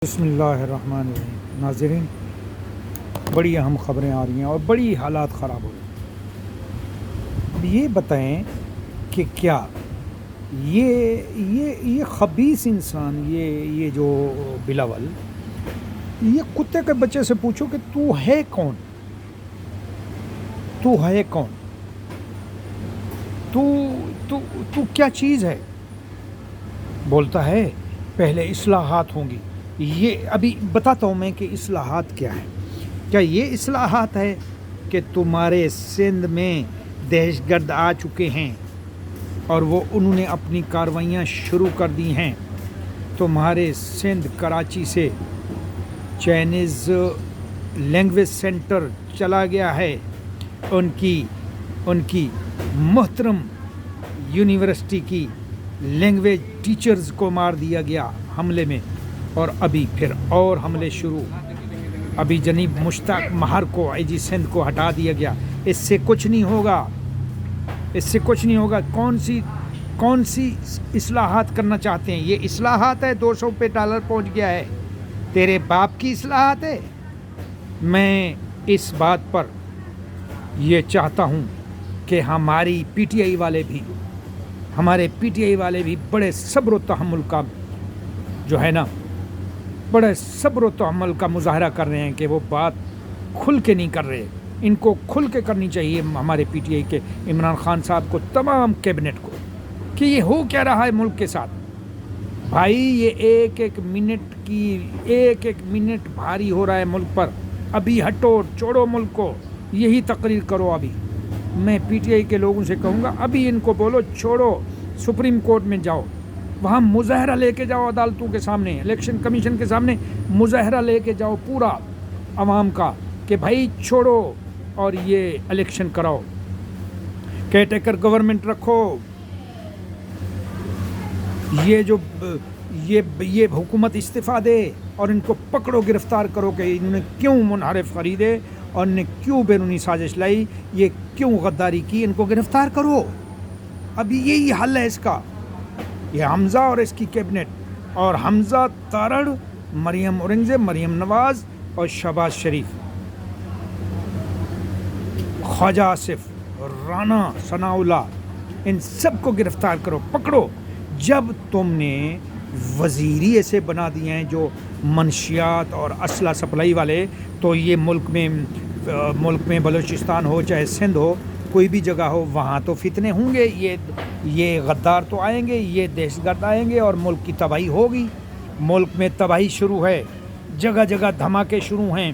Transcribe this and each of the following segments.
بسم اللہ الرحمن الرحیم۔ ناظرین، بڑی اہم خبریں آ رہی ہیں اور بڑی حالات خراب ہو رہے ہیں۔ اب یہ بتائیں کہ کیا یہ خبیث انسان یہ جو بلاول، یہ کتے کے بچے سے پوچھو کہ تو ہے کون؟ تو ہے کون؟ تو کیا چیز ہے؟ بولتا ہے پہلے اصلاحات ہوں گی۔ یہ ابھی بتاتا ہوں میں کہ اصلاحات کیا ہے۔ کیا یہ اصلاحات ہے کہ تمہارے سندھ میں دہشت گرد آ چکے ہیں اور انہوں نے اپنی کاروائیاں شروع کر دی ہیں؟ تمہارے سندھ کراچی سے چائنیز لینگویج سینٹر چلا گیا ہے، ان کی محترم یونیورسٹی کی لینگویج ٹیچرز کو مار دیا گیا حملے میں، اور ابھی پھر اور حملے شروع۔ ابھی جنیب مشتاق مہر کو آئی جی سندھ کو ہٹا دیا گیا۔ اس سے کچھ نہیں ہوگا، اس سے کچھ نہیں ہوگا۔ کون سی اصلاحات کرنا چاہتے ہیں؟ یہ اصلاحات ہے؟ $200 پہنچ گیا ہے۔ تیرے باپ کی اصلاحات ہے؟ میں اس بات پر یہ چاہتا ہوں کہ ہمارے پی ٹی آئی والے بھی بڑے صبر و تحمل کا جو ہے نا، بڑے صبر و تحمل کا مظاہرہ کر رہے ہیں کہ وہ بات کھل کے نہیں کر رہے۔ ان کو کھل کے کرنی چاہیے ہمارے پی ٹی آئی کے عمران خان صاحب کو، تمام کیبنٹ کو، کہ یہ ہو کیا رہا ہے ملک کے ساتھ۔ بھائی یہ ایک منٹ بھاری ہو رہا ہے ملک پر۔ ابھی ہٹو، چھوڑو ملک کو، یہی تقریر کرو۔ ابھی میں پی ٹی آئی کے لوگوں سے کہوں گا، ابھی ان کو بولو چھوڑو، سپریم کورٹ میں جاؤ، وہاں مظاہرہ لے کے جاؤ، عدالتوں کے سامنے، الیکشن کمیشن کے سامنے مظاہرہ لے کے جاؤ پورا عوام کا، کہ بھائی چھوڑو اور یہ الیکشن کراؤ، کیئر ٹیکر گورنمنٹ رکھو۔ یہ حکومت استعفیٰ دے اور ان کو پکڑو، گرفتار کرو کہ انہوں نے کیوں منحرف خریدے اور انہوں نے کیوں بیرونی سازش لائی، یہ کیوں غداری کی، ان کو گرفتار کرو۔ ابھی یہی حل ہے اس کا۔ یہ حمزہ اور اس کی کیبنٹ، اور حمزہ تارڑ، مریم اورنگزیب، مریم نواز اور شہباز شریف، خواجہ آصف، رانا ثناء اللہ، ان سب کو گرفتار کرو، پکڑو۔ جب تم نے وزیری ایسے بنا دیے ہیں جو منشیات اور اسلحہ سپلائی والے، تو یہ ملک میں بلوچستان ہو چاہے سندھ ہو، کوئی بھی جگہ ہو، وہاں تو فتنے ہوں گے، یہ غدار تو آئیں گے، یہ دہشت گرد آئیں گے اور ملک کی تباہی ہوگی۔ ملک میں تباہی شروع ہے، جگہ جگہ دھماکے شروع ہیں،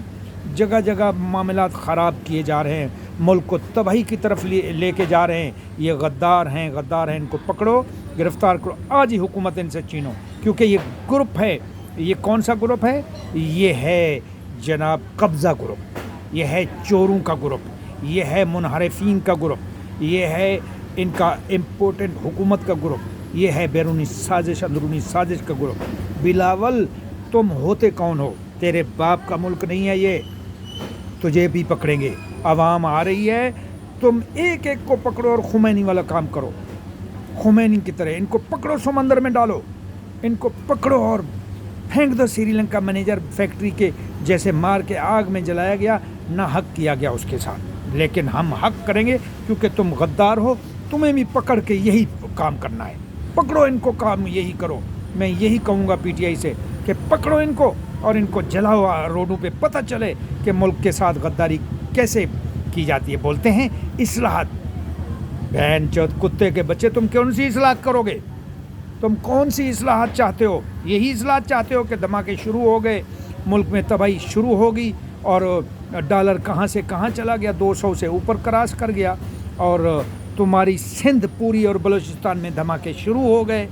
جگہ جگہ معاملات خراب کیے جا رہے ہیں، ملک کو تباہی کی طرف لے کے جا رہے ہیں۔ یہ غدار ہیں، ان کو پکڑو، گرفتار کرو، آج ہی حکومت ان سے چھینو، کیونکہ یہ گروپ ہے۔ یہ کون سا گروپ ہے؟ یہ ہے جناب قبضہ گروپ، یہ ہے چوروں کا گروپ، یہ ہے منحرفین کا گروپ، یہ ہے ان کا امپورٹنٹ حکومت کا گروپ، یہ ہے بیرونی سازش، اندرونی سازش کا گروپ۔ بلاول، تم ہوتے کون ہو؟ تیرے باپ کا ملک نہیں ہے یہ، تجھے بھی پکڑیں گے۔ عوام آ رہی ہے، تم ایک ایک کو پکڑو اور خمینی والا کام کرو، خمینی کی طرح ان کو پکڑو، سمندر میں ڈالو، ان کو پکڑو اور پھینک دو سری لنکا منیجر فیکٹری کے جیسے، مار کے آگ میں جلایا گیا، نہ حق کیا گیا اس کے ساتھ۔ لیکن ہم حق کریں گے کیونکہ تم غدار ہو، تمہیں بھی پکڑ کے یہی کام کرنا ہے۔ پکڑو ان کو، کام یہی کرو۔ میں یہی کہوں گا پی ٹی آئی سے کہ پکڑو ان کو اور ان کو جلاؤ روڈوں پہ، پتہ چلے کہ ملک کے ساتھ غداری کیسے کی جاتی ہے۔ بولتے ہیں اصلاحات، بہن چود کتے کے بچے، تم کون سی اصلاحات کرو گے؟ تم کون سی اصلاحات چاہتے ہو؟ یہی اصلاحات چاہتے ہو کہ دھماکے شروع ہو گئے، ملک میں تباہی شروع ہوگی، اور ڈالر کہاں سے کہاں چلا گیا، 200 سے اوپر کراس کر گیا، اور تمہاری سندھ پوری اور بلوچستان میں دھماکے شروع ہو گئے،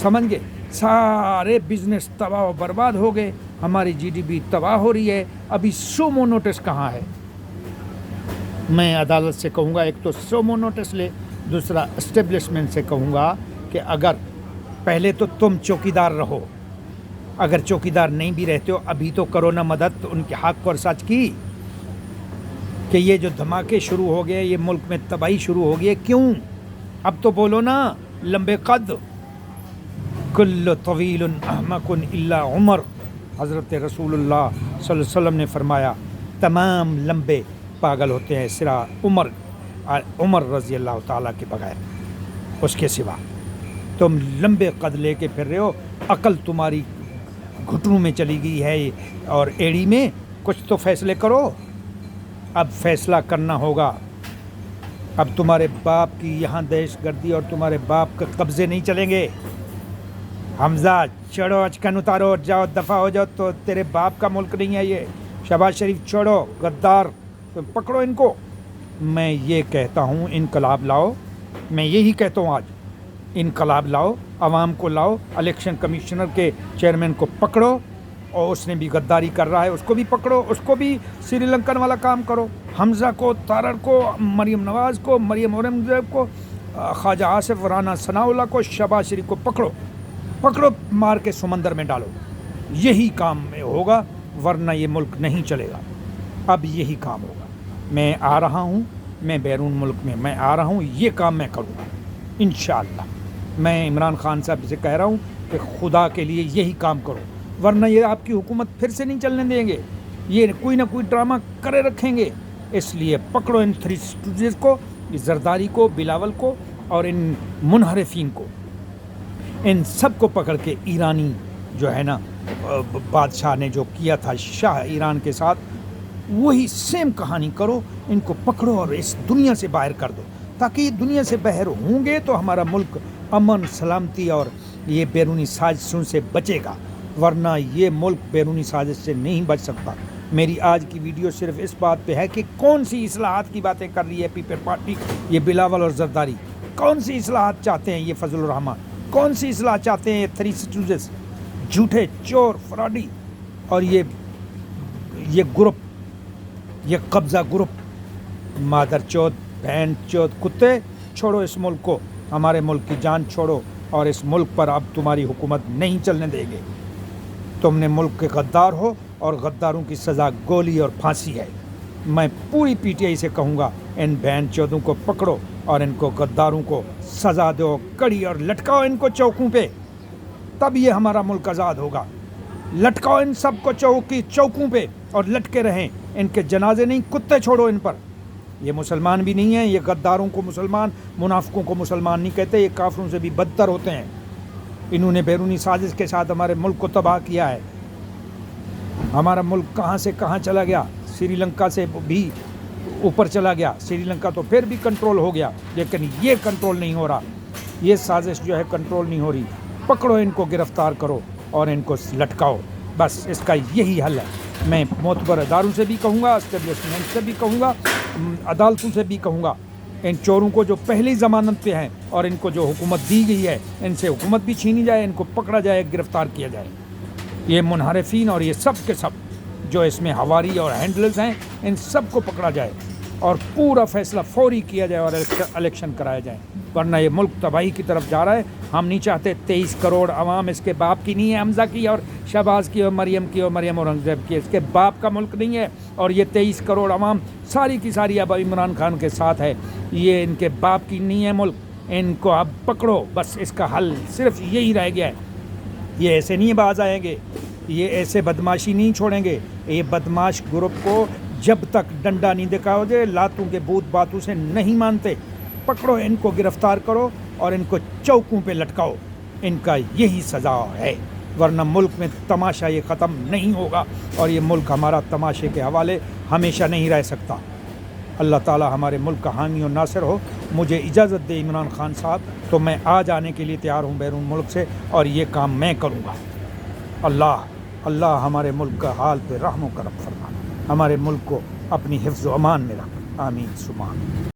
سمجھ گئے؟ سارے بزنس تباہ و برباد ہو گئے، ہماری جی ڈی پی تباہ ہو رہی ہے۔ ابھی سومو نوٹس کہاں ہے؟ میں عدالت سے کہوں گا، ایک تو سومو نوٹس لے، دوسرا اسٹیبلشمنٹ سے کہوں گا کہ اگر پہلے تو تم چوکیدار رہو، اگر چوکیدار نہیں بھی رہتے ہو، ابھی تو کرو نا مدد ان کے حق اور سچ کی، کہ یہ جو دھماکے شروع ہو گئے، یہ ملک میں تباہی شروع ہو گئی ہے، کیوں؟ اب تو بولو نا، لمبے قد، کل طویل احمق الا عمر، حضرت رسول اللہ صلی اللہ علیہ وسلم نے فرمایا تمام لمبے پاگل ہوتے ہیں سرا عمر رضی اللہ تعالیٰ کے بغیر، اس کے سوا تم لمبے قد لے کے پھر رہے ہو، عقل تمہاری گھٹنوں میں چلی گئی ہے اور ایڑی میں، کچھ تو فیصلے کرو، اب فیصلہ کرنا ہوگا۔ اب تمہارے باپ کی یہاں دہشت گردی اور تمہارے باپ کے قبضے نہیں چلیں گے۔ حمزہ چڑھو، اچکن اتارو، جاؤ دفع ہو جاؤ، تو تیرے باپ کا ملک نہیں ہے یہ، شہباز شریف چھوڑو، غدار تم پکڑو ان کو۔ میں یہ کہتا ہوں انقلاب لاؤ، میں یہی کہتا ہوں آج، انقلاب لاؤ، عوام کو لاؤ، الیکشن کمیشنر کے چیئرمین کو پکڑو، اور اس نے بھی غداری کر رہا ہے اس کو بھی پکڑو، اس کو بھی سری لنکن والا کام کرو، حمزہ کو، تارڑ کو، مریم نواز کو، مریم اورنگزیب کو، خواجہ آصف، رانا ثناء اللہ کو، شہباز شریف کو پکڑو، مار کے سمندر میں ڈالو، یہی کام میں ہوگا، ورنہ یہ ملک نہیں چلے گا۔ اب یہی کام ہوگا، میں آ رہا ہوں، میں بیرون ملک میں آ رہا ہوں، یہ کام میں کروں گا انشاءاللہ۔ میں عمران خان صاحب سے کہہ رہا ہوں کہ خدا کے لیے یہی کام کرو، ورنہ یہ آپ کی حکومت پھر سے نہیں چلنے دیں گے، یہ کوئی نہ کوئی ڈرامہ کرے رکھیں گے۔ اس لیے پکڑو ان 3 اسٹوڈیوز کو، زرداری کو، بلاول کو، اور ان منحرفین کو، ان سب کو پکڑ کے ایرانی جو ہے نا بادشاہ نے جو کیا تھا شاہ ایران کے ساتھ، وہی سیم کہانی کرو، ان کو پکڑو اور اس دنیا سے باہر کر دو، تاکہ یہ دنیا سے باہر ہوں گے تو ہمارا ملک امن، سلامتی اور یہ بیرونی سازشوں سے بچے گا، ورنہ یہ ملک بیرونی سازش سے نہیں بچ سکتا۔ میری آج کی ویڈیو صرف اس بات پہ ہے کہ کون سی اصلاحات کی باتیں کر رہی ہے پیپل پارٹی، یہ بلاول اور زرداری، کون سی اصلاحات چاہتے ہیں یہ فضل الرحمان، کون سی اصلاح چاہتے ہیں یہ 3 اسٹوڈیوز، جھوٹے چور فراڈی، اور یہ گروپ، یہ قبضہ گروپ، مادر چوت، بہن چوت، کتے، چھوڑو اس ملک کو، ہمارے ملک کی جان چھوڑو، اور اس ملک پر اب تمہاری حکومت نہیں چلنے دیں گے۔ تم نے ملک کے غدار ہو، اور غداروں کی سزا گولی اور پھانسی ہے۔ میں پوری پی ٹی آئی سے کہوں گا ان بہن چودوں کو پکڑو اور ان کو غداروں کو سزا دو کڑی، اور لٹکاؤ ان کو چوکوں پہ، تب یہ ہمارا ملک آزاد ہوگا۔ لٹکاؤ ان سب کو چوکوں پہ اور لٹکے رہیں، ان کے جنازے نہیں، کتے چھوڑو ان پر۔ یہ مسلمان بھی نہیں ہیں، یہ غداروں کو مسلمان، منافقوں کو مسلمان نہیں کہتے، یہ کافروں سے بھی بدتر ہوتے ہیں۔ انہوں نے بیرونی سازش کے ساتھ ہمارے ملک کو تباہ کیا ہے، ہمارا ملک کہاں سے کہاں چلا گیا، سری لنکا سے بھی اوپر چلا گیا، سری لنکا تو پھر بھی کنٹرول ہو گیا، لیکن یہ کنٹرول نہیں ہو رہا، یہ سازش جو ہے کنٹرول نہیں ہو رہی۔ پکڑو ان کو، گرفتار کرو اور ان کو لٹکاؤ، بس اس کا یہی حل ہے۔ میں معتبر اداروں سے بھی کہوں گا، اسٹیبلشمنٹ سے بھی کہوں گا، عدالتوں سے بھی کہوں گا، ان چوروں کو جو پہلی ضمانت پہ ہیں اور ان کو جو حکومت دی گئی ہے، ان سے حکومت بھی چھینی جائے، ان کو پکڑا جائے، گرفتار کیا جائے۔ یہ منحرفین اور یہ سب کے سب جو اس میں ہواری اور ہینڈلرز ہیں، ان سب کو پکڑا جائے اور پورا فیصلہ فوری کیا جائے اور الیکشن کرایا جائے، ورنہ یہ ملک تباہی کی طرف جا رہا ہے۔ ہم نہیں چاہتے 23 کروڑ عوام اس کے باپ کی نہیں ہے، حمزہ کی اور شہباز کی اور مریم کی اور مریم اورنگزیب کی، اس کے باپ کا ملک نہیں ہے، اور یہ 23 کروڑ عوام ساری کی ساری اب عمران خان کے ساتھ ہے، یہ ان کے باپ کی نہیں ہے ملک۔ ان کو اب پکڑو، بس اس کا حل صرف یہی رہ گیا ہے۔ یہ ایسے نہیں باز آئیں گے، یہ ایسے بدماشی نہیں چھوڑیں گے، یہ بدماش گروپ کو جب تک ڈنڈا نہیں دکھاؤ گے، لاتوں کے بوت باتوں سے نہیں مانتے۔ پکڑو ان کو، گرفتار کرو اور ان کو چوکوں پہ لٹکاؤ، ان کا یہی سزا ہے، ورنہ ملک میں تماشا یہ ختم نہیں ہوگا، اور یہ ملک ہمارا تماشے کے حوالے ہمیشہ نہیں رہ سکتا۔ اللہ تعالی ہمارے ملک کا حامی اور ناصر ہو۔ مجھے اجازت دے عمران خان صاحب، تو میں آج آنے کے لیے تیار ہوں بیرون ملک سے، اور یہ کام میں کروں گا۔ اللہ ہمارے ملک کا حال پہ رحم و کرم فرما، ہمارے ملک کو اپنی حفظ و امان میں رکھ، آمین ثم آمین۔